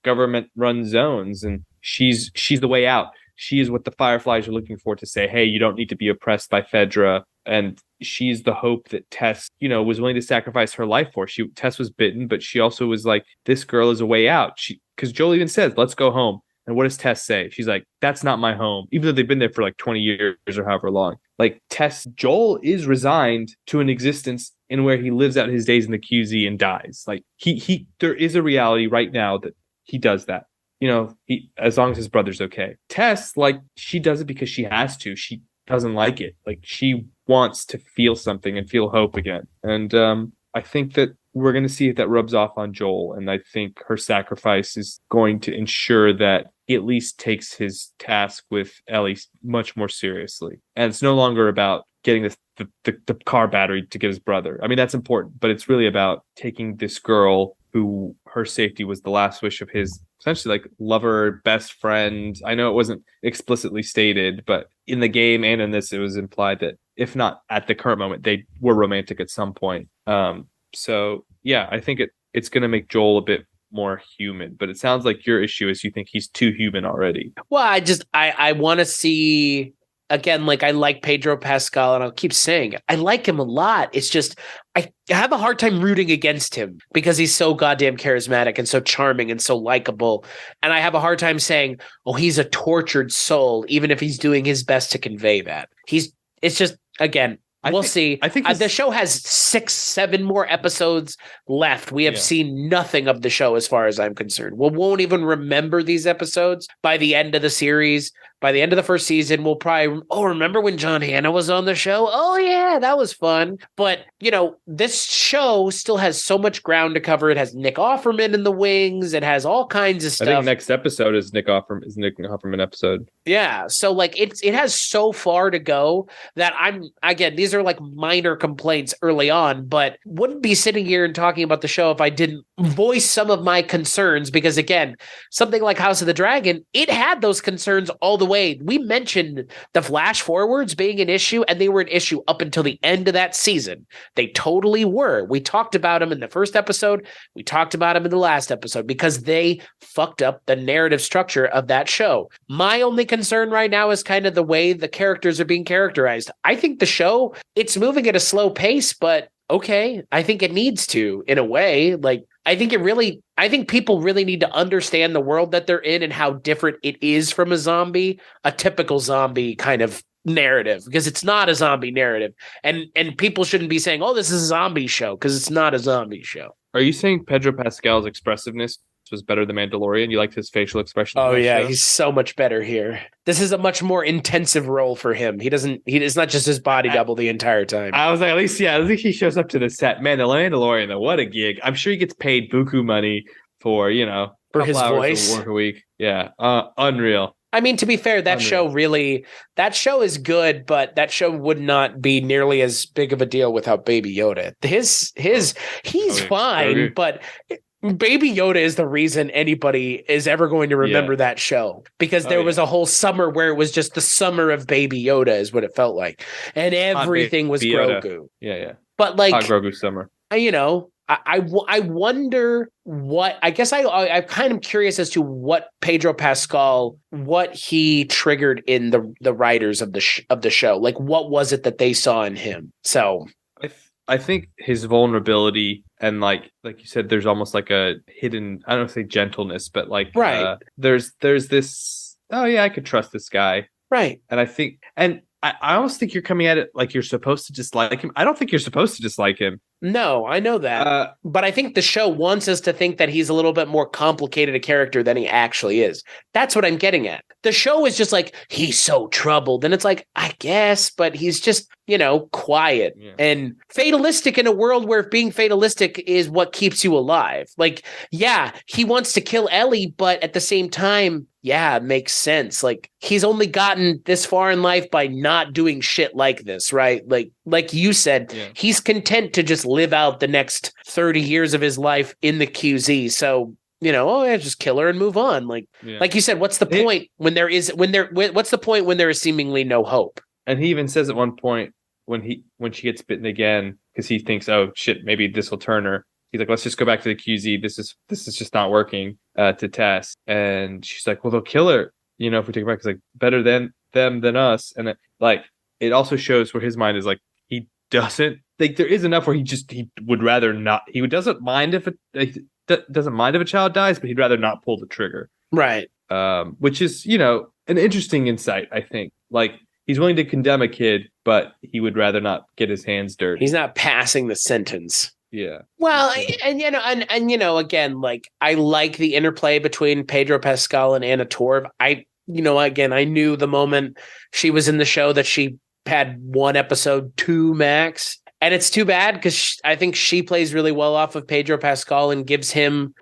government run zones. And she's the way out. She is what the Fireflies are looking for to say, hey, you don't need to be oppressed by Fedra. And she's the hope that Tess, was willing to sacrifice her life for. Tess was bitten, but she also was like, this girl is a way out. Because Joel even says, let's go home. And what does Tess say? She's like, that's not my home. Even though they've been there for like 20 years or however long. Like Joel is resigned to an existence in where he lives out his days in the QZ and dies. Like there is a reality right now that he does that. As long as his brother's okay. Tess, like, she does it because she has to. She doesn't like it. Like, she wants to feel something and feel hope again. And I think that we're going to see if that rubs off on Joel. And I think her sacrifice is going to ensure that he at least takes his task with Ellie much more seriously. And it's no longer about getting the car battery to get his brother. I mean, that's important, but it's really about taking this girl who her safety was the last wish of his essentially like lover, best friend. I know it wasn't explicitly stated, but in the game and in this, it was implied that if not at the current moment, they were romantic at some point. So yeah, I think it's going to make Joel a bit more human, but it sounds like your issue is you think he's too human already. Well, I want to see, again, like I like Pedro Pascal and I'll keep saying it. I like him a lot. It's just, I have a hard time rooting against him because he's so goddamn charismatic and so charming and so likable. And I have a hard time saying, oh, he's a tortured soul, even if he's doing his best to convey that. It's just, again, we'll see. I think the show has 6-7 more episodes left. We have seen nothing of the show as far as I'm concerned. We won't even remember these episodes by the end of the series. By the end of the first season, we'll probably, remember when John Hannah was on the show? Oh, yeah, that was fun. But, this show still has so much ground to cover. It has Nick Offerman in the wings. It has all kinds of stuff. I think next episode is Nick Offerman episode. Yeah. So, like, it has so far to go that these are like minor complaints early on, but wouldn't be sitting here and talking about the show if I didn't voice some of my concerns. Because, again, something like House of the Dragon, it had those concerns all the way. We mentioned the flash forwards being an issue, and they were an issue up until the end of that season. They totally were. We talked about them in the first episode. We talked about them in the last episode because they fucked up the narrative structure of that show. My only concern right now is kind of the way the characters are being characterized. I think the show, it's moving at a slow pace, but okay, I think it needs to, in a way. Like, I think people really need to understand the world that they're in and how different it is from a typical zombie kind of narrative, because it's not a zombie narrative. And people shouldn't be saying, oh, this is a zombie show, because it's not a zombie show. Are you saying Pedro Pascal's expressiveness was better than Mandalorian? You liked his facial expression? Oh yeah, show? He's so much better here. This is a much more intensive role for him. It's not just his body double the entire time. I was like, at least he shows up to the set. Mandalorian, though, what a gig. I'm sure he gets paid buku money for, for his voice. Of work a week. Yeah. Unreal. I mean, to be fair, that show is good, but that show would not be nearly as big of a deal without Baby Yoda. He's fine, but Baby Yoda is the reason anybody is ever going to remember that show, because there was a whole summer where it was just the summer of Baby Yoda is what it felt like. And everything was Grogu. Yeah. But like Hot Grogu summer. I wonder what, I guess I'm kind of curious as to what Pedro Pascal, what he triggered in the writers of the show. Like, what was it that they saw in him? So I think his vulnerability and like you said, there's almost like a hidden, I don't say gentleness, but like, right. There's this, oh yeah, I could trust this guy. Right. And I think, and I almost think you're coming at it like you're supposed to dislike him. I don't think you're supposed to dislike him. No, I know that. But I think the show wants us to think that he's a little bit more complicated a character than he actually is. That's what I'm getting at. The show is just like, he's so troubled. And it's like, I guess, but he's just, quiet and fatalistic in a world where being fatalistic is what keeps you alive. Like, yeah, he wants to kill Ellie, but at the same time, yeah, it makes sense. Like, he's only gotten this far in life by not doing shit like this, right? Like you said, he's content to just live out the next 30 years of his life in the QZ. So, just kill her and move on. Like you said, what's the point when there is seemingly no hope? And he even says at one point when she gets bitten again, because he thinks, oh shit, maybe this will turn her. He's like, let's just go back to the QZ. This is just not working to Tess. And she's like, well, they'll kill her, if we take her back. It's like, better them than us. And it also shows where his mind is like, he doesn't think there is enough where he would rather not. He doesn't mind if a child dies, but he'd rather not pull the trigger. Right. Which is, an interesting insight, I think. Like, he's willing to condemn a kid, but he would rather not get his hands dirty. He's not passing the sentence. Yeah. Well, and again, like, I like the interplay between Pedro Pascal and Anna Torv. I knew the moment she was in the show that she had one episode, 2 max. And it's too bad because I think she plays really well off of Pedro Pascal and gives him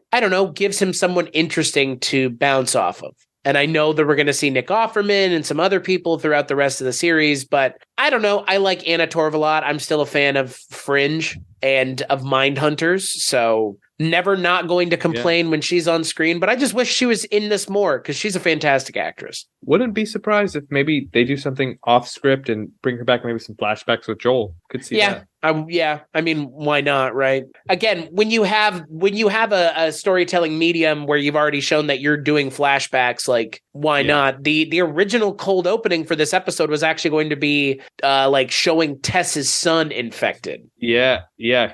someone interesting to bounce off of. And I know that we're going to see Nick Offerman and some other people throughout the rest of the series, but I don't know. I like Anna Torv a lot. I'm still a fan of Fringe and of Mindhunters, so never not going to complain when she's on screen, but I just wish she was in this more because she's a fantastic actress. Wouldn't be surprised if maybe they do something off script and bring her back, maybe some flashbacks with Joel. Could see that. I mean, why not, right? Again, when you have a storytelling medium where you've already shown that you're doing flashbacks, like, why not? The original cold opening for this episode was actually going to be like showing Tess's son infected. Yeah.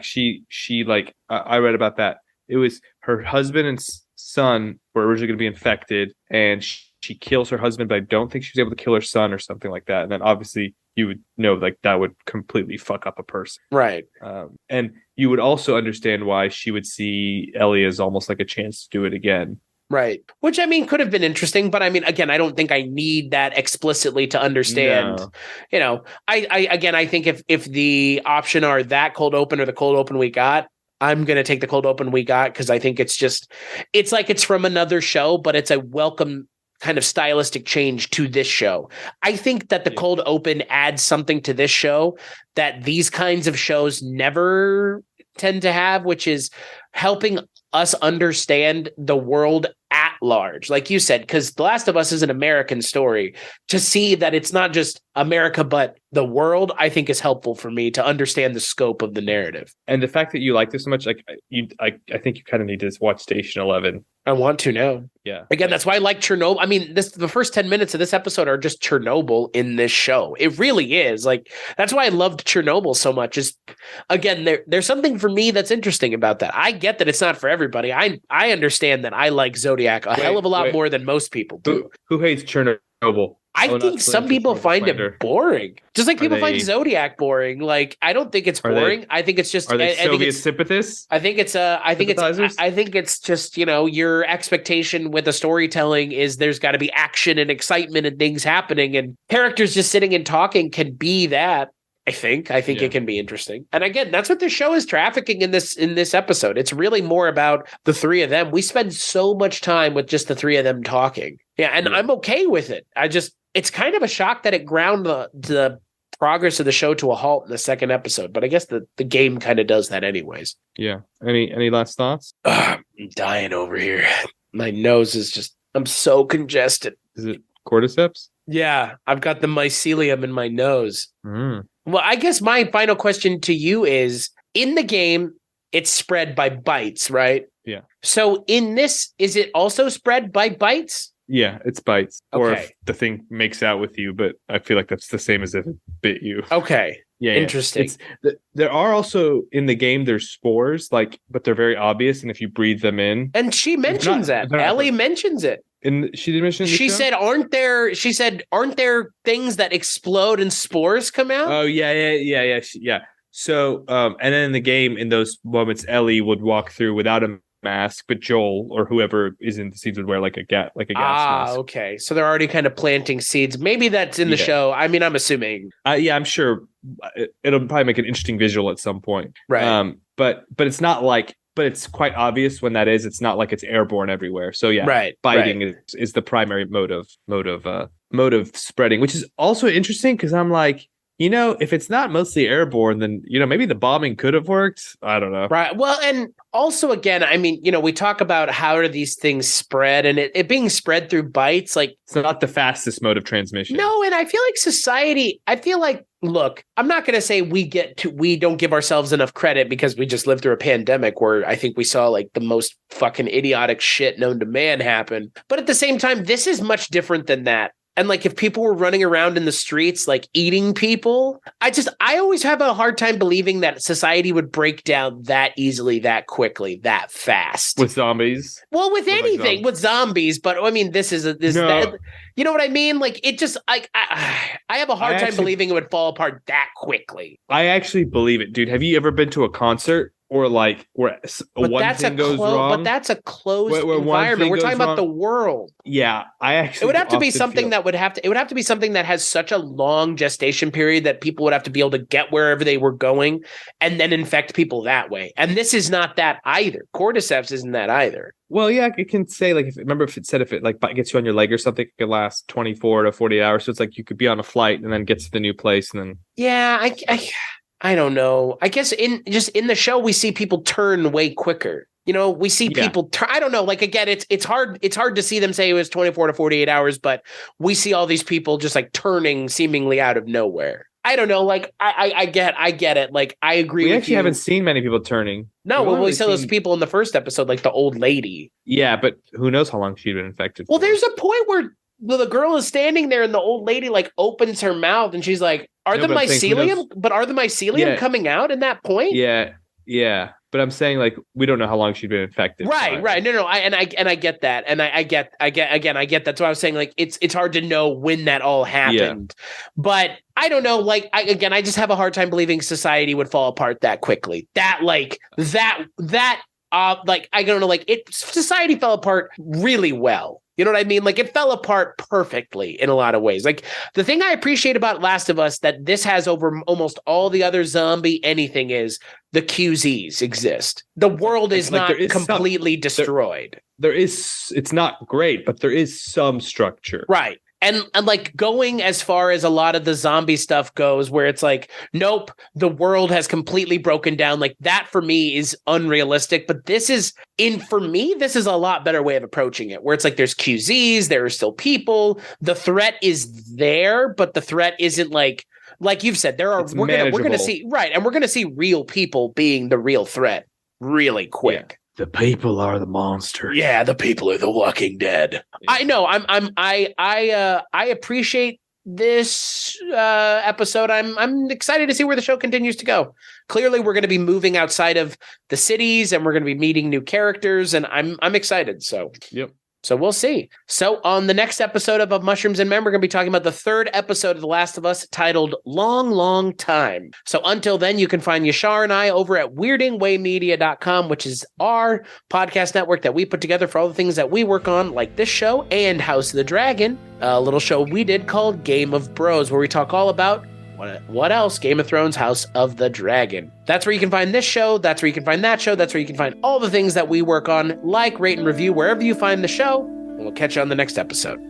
She like, I read about that. It was her husband and son were originally going to be infected, and she kills her husband, but I don't think she was able to kill her son or something like that. And then obviously you would know like that would completely fuck up a person. Right. And you would also understand why she would see Ellie as almost like a chance to do it again. Right. Which, I mean, could have been interesting, but I mean, again, I don't think I need that explicitly to understand. No. I think if the option are that cold open or the cold open we got, I'm going to take the cold open we got because I think it's like it's from another show, but it's a welcome kind of stylistic change to this show. I think that the cold open adds something to this show that these kinds of shows never tend to have, which is helping us understand the world at large. Like you said, because The Last of Us is an American story. To see that it's not just America, but the world, I think is helpful for me to understand the scope of the narrative. And the fact that you like this so much, like I think you kind of need to watch Station 11. I want to now. Yeah. Again, that's why I like Chernobyl. I mean, the first 10 minutes of this episode are just Chernobyl in this show. It really is. Like, that's why I loved Chernobyl so much. Is again, there's something for me that's interesting about that. I get that it's not for everybody. I understand that I like Zodiac a hell of a lot more than most people do. Who hates Chernobyl? I think some people find it boring. Just like people find Zodiac boring. Like, I don't think it's boring. I think it's just. Are they Soviet sympathists? I think it's just, your expectation with the storytelling is there's got to be action and excitement and things happening, and characters just sitting and talking can be that. I think it can be interesting. And again, that's what the show is trafficking in this episode. It's really more about the three of them. We spend so much time with just the three of them talking. Yeah, and I'm okay with it. It's kind of a shock that it ground the progress of the show to a halt in the second episode, but I guess the game kind of does that anyways. Yeah. Any last thoughts? I'm dying over here. My nose is I'm so congested. Is it cordyceps? Yeah, I've got the mycelium in my nose. Well, I guess my final question to you is, in the game, it's spread by bites, right? Yeah. So in this, is it also spread by bites? Yeah, it's bites. Okay. Or if the thing makes out with you, but I feel like that's the same as if it bit you. Okay. Yeah. Interesting. There are also in the game, there's spores, but they're very obvious. And if you breathe them in. And she mentions that. Ellie mentions it. And she did mention she said, aren't there things that explode and spores come out? Oh, yeah. So, and then in the game, in those moments, Ellie would walk through without a mask, but Joel or whoever is in the scenes would wear like a gas mask. Okay. So they're already kind of planting seeds. Maybe that's in the show. I mean, I'm assuming. I'm sure it'll probably make an interesting visual at some point. Right. But it's not like, but it's quite obvious when that is. It's not like it's airborne everywhere. So yeah, biting is the primary mode of spreading, which is also interesting because I'm like, if it's not mostly airborne, then, maybe the bombing could have worked. I don't know. Right. Well, and also, again, I mean, we talk about how do these things spread, and it being spread through bites, like it's not the fastest mode of transmission. No, and I feel like society, look, I'm not going to say we don't give ourselves enough credit because we just lived through a pandemic where I think we saw like the most fucking idiotic shit known to man happen. But at the same time, this is much different than that. And like, if people were running around in the streets, like eating people, I always have a hard time believing that society would break down that easily, that quickly, that fast. With zombies? Well, with anything, with zombies. But I mean, you know what I mean? Like, it just, I have a hard time believing it would fall apart that quickly. I actually believe it, dude. Have you ever been to a concert? Or like where one thing goes wrong. But that's a closed environment. We're talking about the world. Yeah, it would have to be something that would have to be something that has such a long gestation period that people would have to be able to get wherever they were going and then infect people that way. And this is not that either. Cordyceps isn't that either. Well, yeah, it can say like if it like gets you on your leg or something, it could last 24 to 48 hours. So it's like you could be on a flight and then get to the new place and then. Yeah, I don't know. I guess in the show, we see people turn way quicker. We see people turn. I don't know. Like, again, it's hard to see them say it was 24 to 48 hours, but we see all these people just like turning seemingly out of nowhere. I don't know. Like, I get it. Like, I agree with you. We actually haven't seen many people turning. No, we saw those people in the first episode, like the old lady. Yeah, but who knows how long she'd been infected. Well, there's a point where the girl is standing there and the old lady like opens her mouth and she's like, are the mycelium coming out in that point? Yeah. But I'm saying like we don't know how long she'd been infected. Right. No. I get that. And I get that's why I was saying like it's hard to know when that all happened. Yeah. But I don't know, like I just have a hard time believing society would fall apart that quickly. Society fell apart really well. You know what I mean? Like, it fell apart perfectly in a lot of ways. Like, the thing I appreciate about Last of Us that this has over almost all the other zombie anything is the QZs exist. The world is not completely destroyed. It's not great, but there is some structure. Right. And like going as far as a lot of the zombie stuff goes, where it's like, nope, the world has completely broken down. Like that for me is unrealistic. But this is for me, this is a lot better way of approaching it, where it's like there's QZs, there are still people. The threat is there, but the threat isn't like you've said, we're gonna see, right, and we're gonna see real people being the real threat really quick. Yeah. The people are the monsters. Yeah, the people are the Walking Dead. Yeah. I know. I appreciate this episode. I'm excited to see where the show continues to go. Clearly, we're going to be moving outside of the cities, and we're going to be meeting new characters, and I'm excited. So yep. So we'll see. So on the next episode of Mushrooms and Men, we're going to be talking about the third episode of The Last of Us, titled Long, Long Time. So until then, you can find Yashar and I over at weirdingwaymedia.com, which is our podcast network that we put together for all the things that we work on, like this show and House of the Dragon, a little show we did called Game of Bros, where we talk all about what else? Game of Thrones, House of the Dragon. That's where you can find this show. That's where you can find that show. That's where you can find all the things that we work on. Like, rate, and review wherever you find the show. And we'll catch you on the next episode.